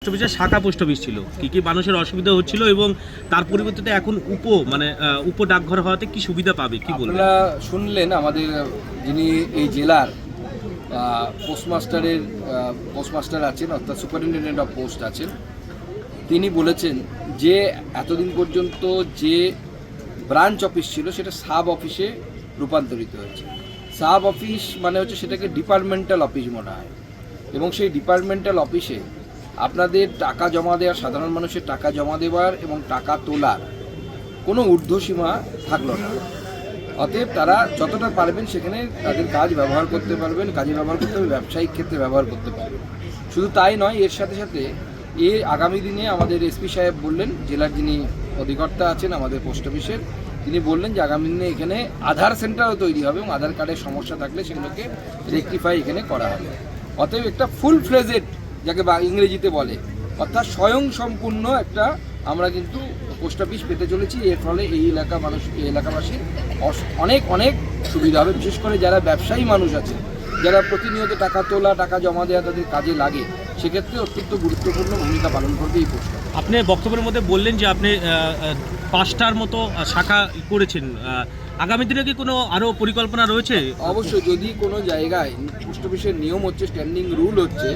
Post অফিসে শাখা post office ছিল, কি মানুষের অসুবিধা হচ্ছিল এবং তার পরিবর্তে এখন উপ ডাকঘর হওয়াতে কি সুবিধা পাবে, কি বলবেন? আপনারা শুনলেন আমাদের যিনি এই জেলার পোস্টমাস্টার আছেন, অর্থাৎ সুপারিনটেন্ডেন্ট অফ পোস্ট আছেন, তিনি বলেছেন যে এতদিন পর্যন্ত যে ব্রাঞ্চ অফিস ছিল সেটা সাব অফিসে রূপান্তরিত হয়েছে। সাব অফিস মানে হচ্ছে সেটাকে ডিপার্টমেন্টাল অফিস মনে হয়, এবং সেই ডিপার্টমেন্টাল অফিসে আপনাদের টাকা জমা দেওয়ার, সাধারণ মানুষের টাকা জমা দেওয়ার এবং টাকা তোলার কোনো ঊর্ধ্বসীমা থাকলো না। অতএব তারা যতটা পারবেন সেখানে তাদের কাজ ব্যবহার করতে পারবেন, কাজে ব্যবহার করতে হবে, ব্যবসায়িক ক্ষেত্রে ব্যবহার করতে পারবেন। শুধু তাই নয়, এর সাথে সাথে আগামী দিনে আমাদের এসপি সাহেব বললেন, জেলার যিনি অধিকর্তা আছেন আমাদের পোস্ট অফিসের, তিনি বললেন যে আগামী দিনে এখানে আধার সেন্টারও তৈরি হবে এবং আধার কার্ডের সমস্যা থাকলে সেগুলোকে রেকটিফাই এখানে করা হবে। অতএব একটা ফুল ফ্লেজেড, যাকে বা ইংরেজিতে বলে, অর্থাৎ স্বয়ং সম্পূর্ণ একটা আমরা কিন্তু পোস্ট অফিস পেতে চলেছি। এর ফলে এই এলাকাবাসীর অনেক অনেক সুবিধা হবে, বিশেষ করে যারা ব্যবসায়ী মানুষ আছে, যারা প্রতিনিয়ত টাকা তোলা, টাকা জমা দেওয়া তাদের কাজে লাগে, সেক্ষেত্রে অত্যন্ত গুরুত্বপূর্ণ ভূমিকা পালন করবে এই পোস্ট অফিস। আপনি বক্তব্যের মধ্যে বললেন যে আপনি 5টার মতো শাখা করেছেন, আগামী দিনে কি কোনো আরও পরিকল্পনা রয়েছে? অবশ্যই, যদি কোনো জায়গায় পোস্ট অফিসের নিয়ম হচ্ছে, স্ট্যান্ডিং রুল হচ্ছে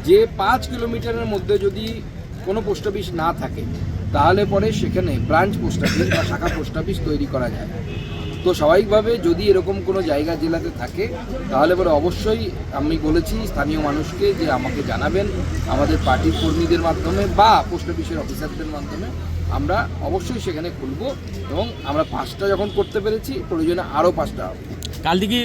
যে 5 কিলোমিটারের মধ্যে যদি কোনো পোস্ট অফিস না থাকে তাহলে পরে সেখানে ব্রাঞ্চ পোস্ট অফিস বা শাখা পোস্ট অফিস তৈরি করা যায়। তো স্বাভাবিকভাবে যদি এরকম কোনো জায়গা জেলাতে থাকে তাহলে পরে অবশ্যই আমি বলেছি স্থানীয় মানুষকে যে আমাকে জানাবেন, আমাদের পার্টির কর্মীদের মাধ্যমে বা পোস্ট অফিসের অফিসারদের মাধ্যমে আমরা অবশ্যই সেখানে খুলব, এবং আমরা 5টা যখন করতে পেরেছি প্রয়োজনে আরও 5টা হবে। কাল থেকে